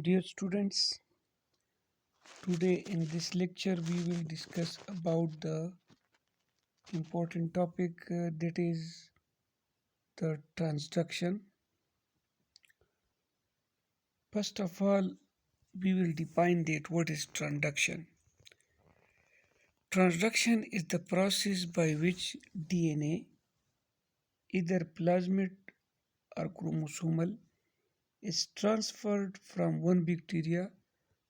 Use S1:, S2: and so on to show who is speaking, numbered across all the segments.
S1: Dear students, today in this lecture we will discuss about the important topic that is the transduction. First of all, we will define that what is transduction. Transduction is the process by which DNA, either plasmid or chromosomal, is transferred from one bacteria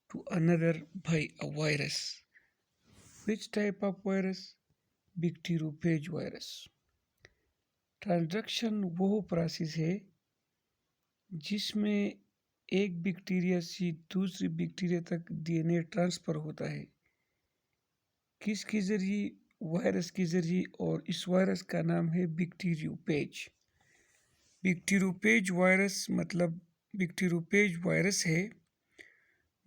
S1: to another by a virus. Which type of virus? Bacteriophage virus. Transaction वो process है जिसमें एक bacteria से दूसरी bacteria तक DNA transfer होता है। किसके ज़रिए? वायरस के ज़रिए, और इस वायरस का नाम है बैक्टीरियोपेज। बैक्टीरियोपेज वायरस मतलब बैक्टीरियोपेज वायरस है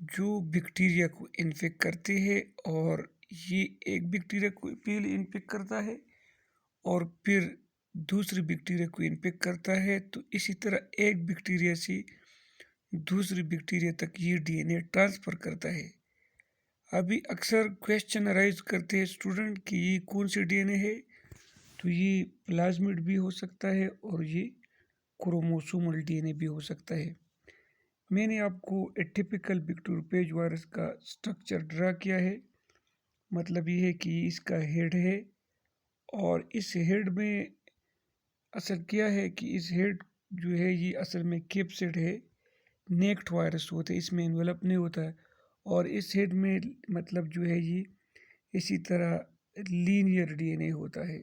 S1: जो बैक्टीरिया को इन्फेक्ट करते हैं, और ये एक बैक्टीरिया को पहले इन्फेक्ट करता है और फिर दूसरी बैक्टीरिया को इन्फेक्ट करता है। तो इसी तरह एक बैक्टीरिया से दूसरी बैक्टीरिया तक ये डीएनए ट्रांसफ़र करता है। अभी अक्सर क्वेश्चन अराइज करते हैं स्टूडेंट कि ये कौन से डीएनए है, तो ये प्लाज्मिड भी हो सकता है और ये क्रोमोसोमल डीएनए भी हो सकता है। मैंने आपको एटिपिकल बैक्टीरियोफेज वायरस का स्ट्रक्चर ड्रा किया है। मतलब ये है कि इसका हेड है और इस हेड में असल क्या है कि इस हेड जो है ये असल में कैप्सिड है। नेक्ट वायरस होते हैं, इसमें इन्वेलप नहीं होता है। और इस हेड में मतलब जो है ये इसी तरह लीनियर डीएनए होता है।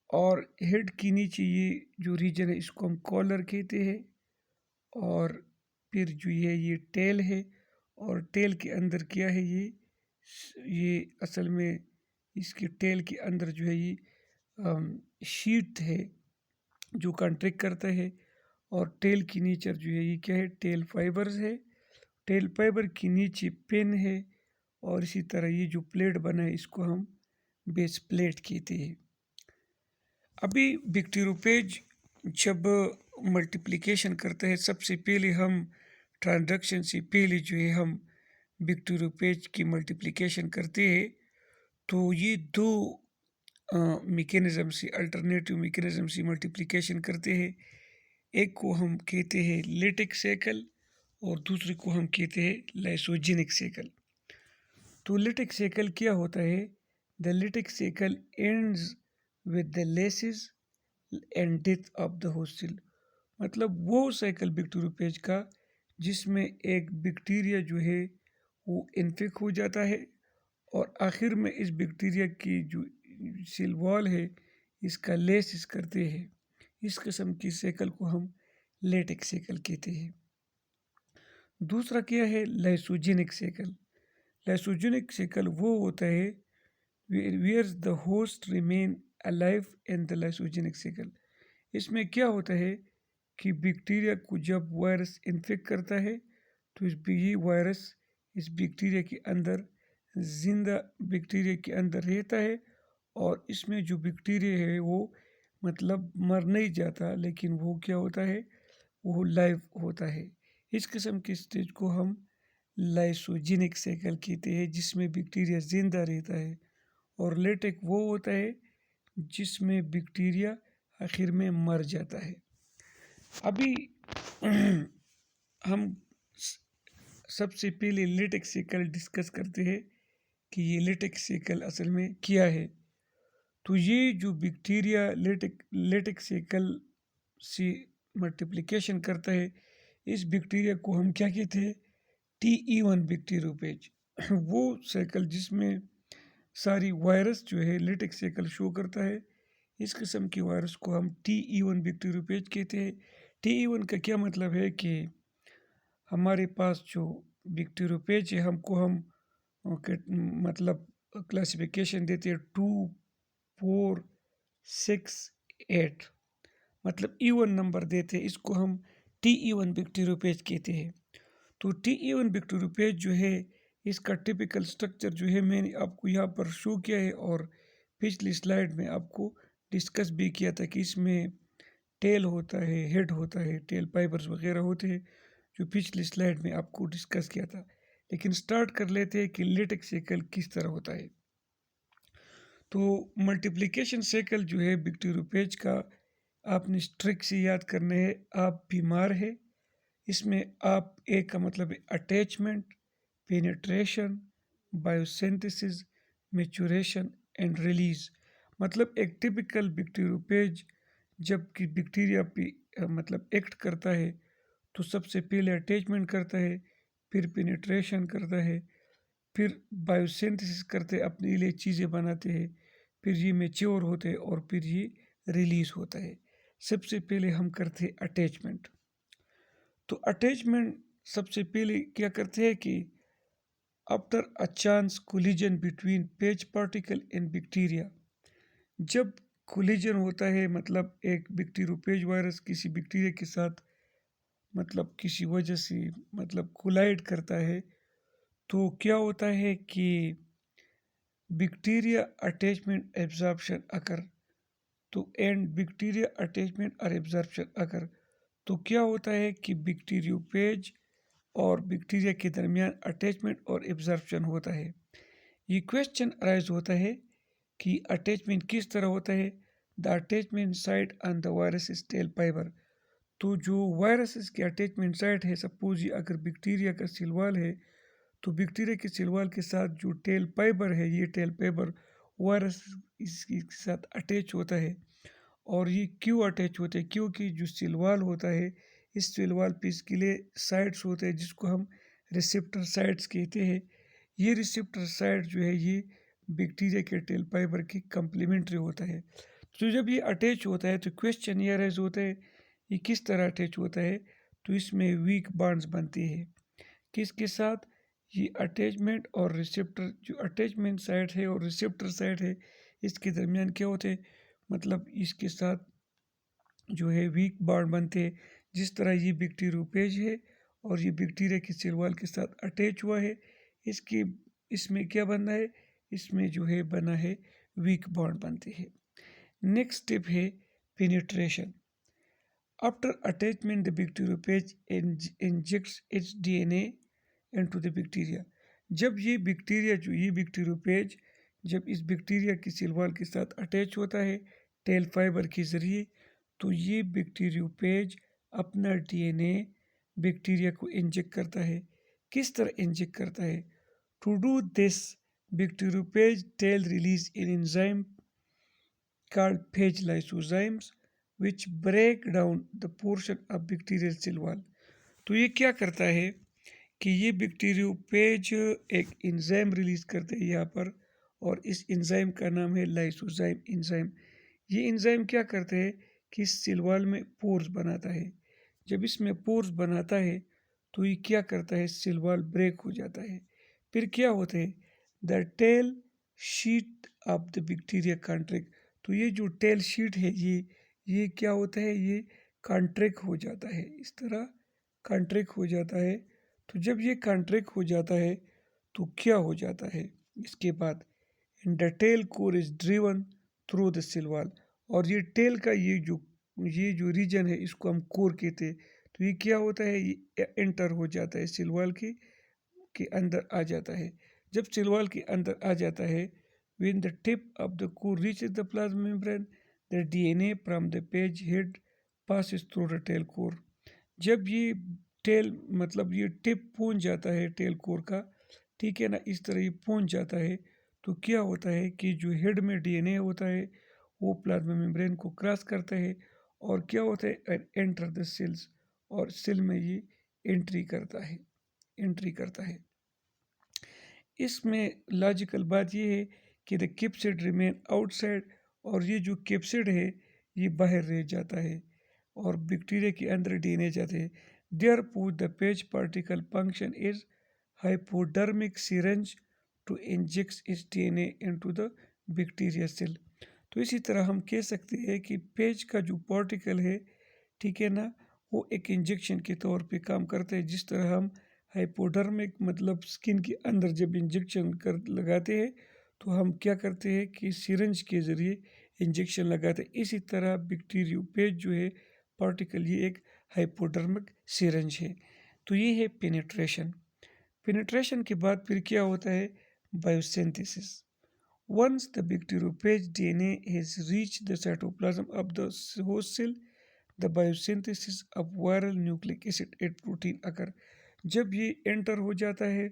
S1: और हेड के नीचे ये जो रीजन है इसको हम कॉलर कहते हैं। और फिर जो ये टेल है, और टेल के अंदर क्या है ये असल में इसके टेल के अंदर जो है ये शीट है जो कंट्रैक्ट करता है। और टेल की नीचे जो है ये क्या है? टेल फाइबर्स है। टेल फाइबर के नीचे पिन है, और इसी तरह ये जो प्लेट बना है इसको हम बेस प्लेट कहते हैं। अभी बैक्टीरियोफेज जब मल्टीप्लिकेशन करता है, सबसे पहले हम ट्रांजैक्शन से पहले जो है हम बैक्टीरियोफेज की मल्टीप्लिकेशन करते हैं। तो ये दो मैकेनिज़्म से, अल्टरनेटिव मैकेनिज़्म से मल्टीप्लिकेशन करते हैं। एक को हम कहते हैं लेटिक साइकिल और दूसरे को हम कहते हैं लाइसोजेनिक साइकिल। तो लेटिक साइकिल क्या होता है? The lytic cycle ends with the lysis and death of the host cell. मतलब वो साइकिल बैक्टीरियोफेज का जिसमें एक बैक्टीरिया जो है वो इन्फेक्ट हो जाता है, और आखिर में इस बैक्टीरिया की जो सेल वॉल है इसका लेसिस करते हैं। इस किस्म की साइकिल को हम लेटिक साइकिल कहते हैं। दूसरा क्या है? Lysogenic cycle. लाइसोजेनिक साइकिल वो होता है where the host remain alive in the lysogenic cycle. इसमें क्या होता है कि बैक्टीरिया को जब वायरस इन्फेक्ट करता है तो ये वायरस इस बैक्टीरिया के अंदर, जिंदा बैक्टीरिया के अंदर रहता है, और इसमें जो बैक्टीरिया है वो मतलब मर नहीं जाता, लेकिन वो क्या होता है? वो लाइव होता है। इस किस्म की स्टेज को हम लाइसोजेनिक साइकिल कहते हैं जिसमें बैक्टीरिया जिंदा रहता है। और लेटेक वो होता है जिसमें बैक्टीरिया आखिर में मर जाता है। अभी हम सबसे पहले लेटेक साइकिल डिस्कस करते हैं कि ये लेटेक साइकिल असल में क्या है। तो ये जो बैक्टीरिया लेटेक साइकिल से मल्टीप्लिकेशन करता है, इस बैक्टीरिया को हम क्या कहते हैं? TE1 bacteriophage. वो साइकिल जिसमें सारी वायरस जो है लेटेक साइकिल शो करता है, इस किस्म की वायरस को हम TE1 बैक्टीरियोफेज कहते हैं। TE1 का क्या मतलब है कि हमारे पास जो बैक्टीरियोफेज है हमको हम मतलब क्लासिफिकेशन देते हैं 2, 4, 6, 8, मतलब E1 नंबर देते हैं। इसको हम TE1 बैक्टीरियोफेज कहते हैं। तो TE1 बैक्टीरियोफेज जो है इसका टिपिकल स्ट्रक्चर जो है मैंने आपको यहाँ पर शो किया है, और पिछली स्लाइड में आपको डिस्कस भी किया था कि इसमें टेल होता है, हेड होता है, टेल फाइबर्स वगैरह होते हैं जो पिछली स्लाइड में आपको डिस्कस किया था। लेकिन स्टार्ट कर लेते हैं कि लेटेक्स साइकिल किस तरह होता है। तो मल्टीप्लिकेशन साइकिल जो है बिक्टीरियोफेज का, आपने ट्रिक से याद करना है। आप बीमार है, इसमें आप एक का मतलब है attachment, penetration, biosynthesis, maturation and release. मतलब एक टिपिकल बैक्टीरियोफेज जब कि बैक्टीरिया मतलब एक्ट करता है तो सबसे पहले अटैचमेंट करता है, फिर पेनिट्रेशन करता है, फिर बायोसिंथेसिस करते अपने लिए चीज़ें बनाते हैं, फिर ये मेच्योर होते हैं और फिर ये रिलीज होता है। सबसे पहले हम करते हैं अटैचमेंट। तो अटैचमेंट सबसे पहले क्या करते हैं कि after a chance collision between page particle and bacteria, जब कोलिजन होता है मतलब एक बैक्टीरियोफेज वायरस किसी बैक्टीरिया के साथ मतलब किसी वजह से मतलब कोलाइड करता है, तो क्या होता है कि बैक्टीरिया अटैचमेंट एब्जॉर्प्शन अकर, तो एंड बैक्टीरिया अटैचमेंट और एब्जॉर्प्शन अकर, तो क्या होता है कि बैक्टीरियोफेज और बैक्टीरिया के दरमियान अटैचमेंट और एब्जॉर्प्शन होता है। ये क्वेश्चन अराइज होता है कि अटैचमेंट किस तरह होता है। The attachment site on the virus is tail fibre. तो जो वायरस की अटैचमेंट साइट है, सपोज ये अगर बैक्टीरिया का सिलवाल है, तो बैक्टीरिया के सिलवाल के साथ जो टेल फाइबर है, ये टेल फाइबर वायरस इसके साथ अटैच होता है। और ये क्यों अटैच होते हैं? क्योंकि जो सिलवाल होता है, इस सिलवाल पे इसके लिए साइट्स होते हैं जिसको हम रिसेप्टर साइट्स कहते हैं। ये रिसेप्टर साइट जो है ये बैक्टीरिया के टेल फाइबर की कम्प्लीमेंट्री होता है। तो जब ये अटैच होता है तो क्वेश्चन ये राइज होता है ये किस तरह अटैच होता है। तो इसमें वीक बॉन्ड्स बनते हैं किसके साथ, ये अटैचमेंट और रिसेप्टर, जो अटैचमेंट साइट है और रिसेप्टर साइट है, इसके दरमियान क्या होते हैं, मतलब इसके साथ जो है वीक बॉन्ड बनते हैं। जिस तरह ये बैक्टीरियोफेज है और ये बैक्टीरिया के सेल वॉल के साथ अटैच हुआ है, इसके इसमें क्या बना है, इसमें जो है बना है वीक बॉन्ड बनते हैं। नेक्स्ट स्टेप है penetration. After attachment the bacteriophage injects it's DNA into the bacteria. जब ये बैक्टीरिया जो ये बैक्टीरियोफेज जब इस बैक्टीरिया की सेल वॉल के साथ अटैच होता है टेल फाइबर के ज़रिए, तो ये बैक्टीरियोफेज अपना डीएनए बैक्टीरिया को इंजेक्ट करता है। किस तरह इंजेक्ट करता है? To do this bacteriophage tail release in enzyme called phage lysozymes which break down the portion of bacterial cell wall। तो ये क्या करता है कि ये बैक्टीरियोफेज एक एंजाइम रिलीज करते हैं यहाँ पर, और इस एंजाइम का नाम है लाइसोजाइम एंजाइम। ये एंजाइम क्या करते हैं कि इस सेल वॉल में पोर्स बनाता है। जब इसमें पोर्स बनाता है तो ये क्या करता है, सेल वॉल ब्रेक हो जाता है। फिर क्या होता है, the tail sheath of the bacteria contract. तो ये जो टेल शीट है ये क्या होता है, ये कॉन्ट्रैक्ट हो जाता है, इस तरह कॉन्ट्रैक्ट हो जाता है। तो जब ये कॉन्ट्रैक्ट हो जाता है तो क्या हो जाता है, इसके बाद the tail core is driven through the cell wall. और ये टेल का ये जो रीजन है इसको हम कोर कहते हैं। तो ये क्या होता है, ये एंटर हो जाता है सेल वॉल के अंदर आ जाता है। जब सेल वॉल के अंदर आ जाता है, when the tip of the core reaches the plasma membrane, the DNA from the page head passes through the tail core। जब ये टेल मतलब ये टिप पहुंच जाता है टेल कोर का, ठीक है ना, इस तरह ये पहुंच जाता है, तो क्या होता है कि जो हेड में डीएनए होता है वो प्लाज्मा मेम्ब्रेन को क्रॉस करता है और क्या होता है, एंटर द सेल्स, और सेल में ये एंट्री करता है। इसमें लॉजिकल बात ये है कि द कैप्सिड रिमेन आउटसाइड, और ये जो कैप्सिड है ये बाहर रह जाता है और बैक्टीरिया के अंदर डीएनए जाते हैं। Therefore the phage particle function is hypodermic syringe to inject इस DNA into the bacteria cell. तो इसी तरह हम कह सकते हैं कि पेज का जो पार्टिकल है, ठीक है ना, वो एक इंजेक्शन के तौर पे काम करते हैं। जिस तरह हम हाइपोडर्मिक मतलब स्किन के अंदर जब इंजेक्शन कर लगाते हैं तो हम क्या करते हैं कि सिरिंज के ज़रिए इंजेक्शन लगाते हैं। इसी तरह बैक्टीरियोफेज जो है पार्टिकल ये एक हाइपोडर्मिक सिरिंज है। तो ये है पेनिट्रेशन। पेनिट्रेशन के बाद फिर क्या होता है? Biosynthesis. Once the bacteriophage DNA has reached the cytoplasm of the host cell, the biosynthesis of viral nucleic acid and protein occur। जब ये एंटर हो जाता है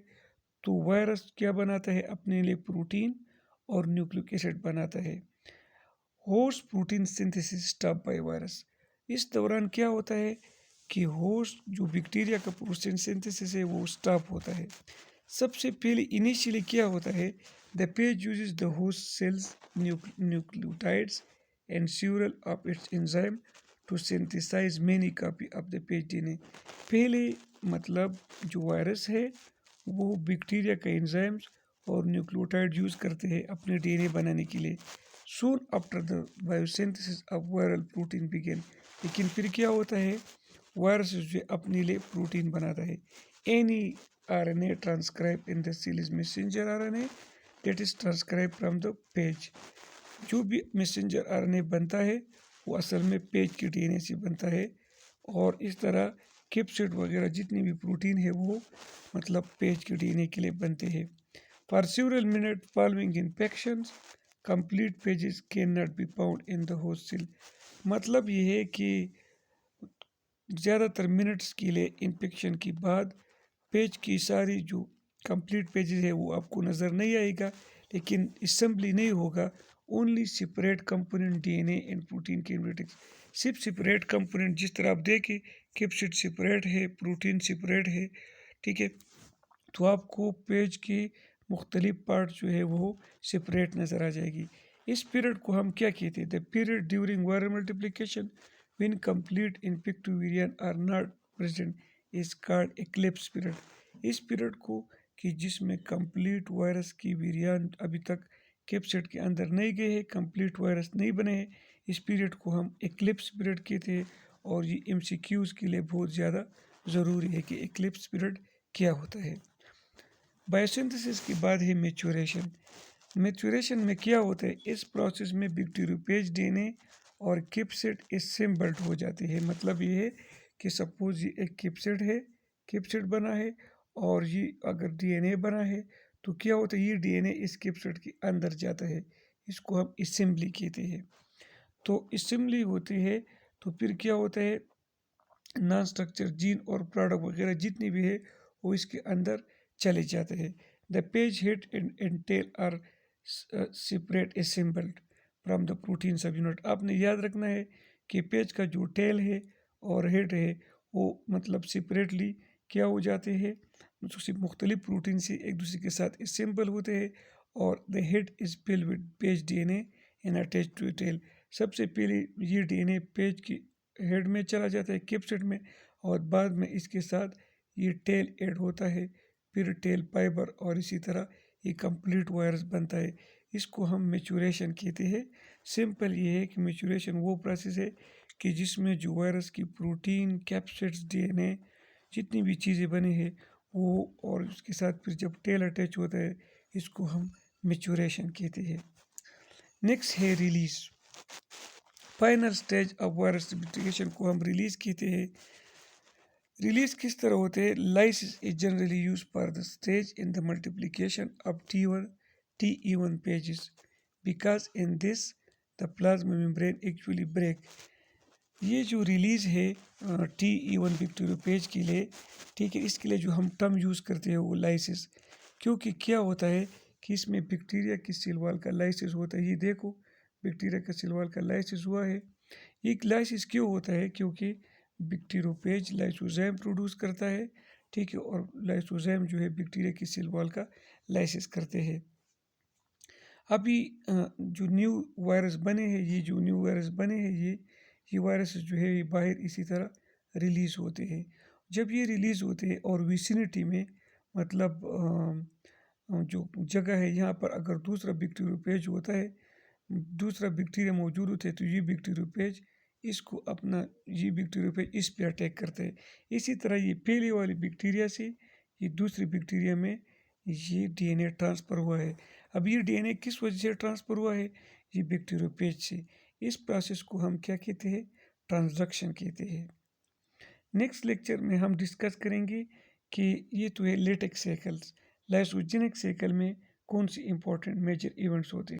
S1: तो वायरस क्या बनाता है? अपने लिए प्रोटीन और न्यूक्लिक एसिड बनाता है। Host protein synthesis stop by virus. इस दौरान क्या होता है कि होस्ट जो बैक्टीरिया का प्रोटीन सिंथेसिस है वो स्टॉप होता है। सबसे पहले इनिशियली क्या होता है? The page uses the host cells nucleotides and several of its enzyme to synthesize many copy of the page DNA। पहले मतलब जो वायरस है वो बैक्टीरिया का एंजाइम्स और न्यूक्लियोटाइड यूज़ करते हैं अपने डीएनए बनाने के लिए। Soon after the biosynthesis of viral protein begin. लेकिन फिर क्या होता है? वायरस जो अपने लिए प्रोटीन बनाता है। Any RNA transcribe in the cell is messenger RNA that is transcribe from the phage. जो भी मैसेंजर RNA बनता है वो असल में पेज के डीएनए से बनता है। और इस तरह कैप्सिड वगैरह जितनी भी प्रोटीन है वो मतलब पेज के डीएनए के लिए बनते हैं। For several minutes following infections, complete pages cannot be found in the host cell। मतलब ये है कि ज़्यादातर मिनट्स के लिए इन्फेक्शन के बाद पेज की सारी जो कंप्लीट पेजेस है वो आपको नज़र नहीं आएगा, लेकिन असेंबली नहीं होगा। Only separate component DNA and protein kinetics. सिर्फ सेपरेट कंपोनेंट, जिस तरह आप देखें कैप्सिड सेपरेट है, प्रोटीन सेपरेट है, ठीक है, तो आपको पेज की मुख्तलिफ पार्ट जो है वो सेपरेट नज़र आ जाएगी। इस पीरियड को हम क्या कहते हैं? The period during viral multiplication when complete infective variant are not present is called eclipse period. इस पीरियड को कि जिसमें कंप्लीट वायरस की वेरिएंट अभी तक कैप्सिड के अंदर नहीं गए हैं, कंप्लीट वायरस नहीं बने हैं, इस पीरियड को हम एक्लिप्स पीरियड कहते हैं। और ये MCQs के लिए बहुत ज़्यादा ज़रूरी है कि एक्लिप्स पीरियड क्या होता है। बायोसिंथेसिस के बाद है मैच्योरेशन। मैच्योरेशन में क्या होता है? इस प्रोसेस में बैक्टीरियोफेज डीएनए और कैप्सिड असेंबल्ड हो जाते हैं। मतलब ये है कि सपोज ये एक कैप्सिड है, कैप्सिड बना है और ये अगर डीएनए बना है तो क्या होता है? ये डीएनए इस कैप्सिड के अंदर जाता है, इसको हम असेंबली कहते हैं। तो असेंबली होती है तो फिर क्या होता है? नॉन स्ट्रक्चर जीन और प्रोडक्ट वगैरह जितनी भी है वो इसके अंदर चले जाते हैं। The phage head and tail are separate assembled from the protein subunit. आपने याद रखना है कि पेज का जो टेल है और हेड है वो मतलब सेपरेटली क्या हो जाते हैं? मुख्तलिफ प्रोटीन से एक दूसरे के साथ असेंबल होते हैं। और the head is filled with phage DNA and attach to tail. सबसे पहले ये डीएनए पेज की हेड में चला जाता है, कैप्सिड में, और बाद में इसके साथ ये टेल ऐड होता है, फिर टेल फाइबर, और इसी तरह ये कंप्लीट वायरस बनता है। इसको हम मैच्योरेशन कहते हैं। सिंपल ये है कि मैच्योरेशन वो प्रोसेस है कि जिसमें जो वायरस की प्रोटीन, कैप्सिड्स, डीएनए जितनी भी चीज़ें बनी है वो, और उसके साथ फिर जब टेल अटैच होता है, इसको हम मैच्योरेशन कहते हैं। नेक्स्ट है release. Final stage of virus replication को हम रिलीज कहते हैं। रिलीज किस तरह होते हैं? Lysis is generally use for the stage in the multiplication of T1 phages because in this the plasma membrane actually break. ये जो रिलीज है T1 बैक्टीरियोफेज के लिए, ठीक है, इसके लिए जो हम टर्म यूज़ करते हैं वो लाइसिस। क्योंकि क्या होता है कि इसमें बैक्टीरिया की सेल वॉल का लाइसिस होता है। ये देखो बैक्टीरिया का सेल वॉल का लाइसिस हुआ है। ये लाइसिस क्यों होता है? क्योंकि बैक्टीरियोफेज लाइसोजाइम प्रोड्यूस करता है, ठीक है, और लाइसोजाइम जो है बैक्टीरिया की सेल वॉल का लाइसिस करते हैं। अभी जो न्यू वायरस बने हैं, ये जो न्यू वायरस बने हैं ये वायरस जो है ये बाहर इसी तरह रिलीज़ होते हैं। जब ये रिलीज़ होते हैं और विसिनिटी में मतलब जो जगह है यहाँ पर अगर दूसरा बैक्टीरियोफेज होता है, दूसरा बैक्टीरिया मौजूद होता है, तो ये बैक्टीरियोफेज इसको अपना ये बैक्टीरियोफेज इस पे अटैक करता है। इसी तरह ये पहले वाली बैक्टीरिया से ये दूसरी बैक्टीरिया में ये डीएनए ट्रांसफ़र हुआ है। अब ये डीएनए किस वजह से ट्रांसफ़र हुआ है? ये बैक्टीरियोफेज से। इस प्रोसेस को हम क्या कहते हैं? ट्रांसडक्शन कहते हैं। नेक्स्ट लेक्चर में हम डिस्कस करेंगे कि ये तो है लेटेक्स साइकिल्स, लाइसोजेनिक साइकिल में कौन सी इंपॉर्टेंट मेजर इवेंट्स होते हैं।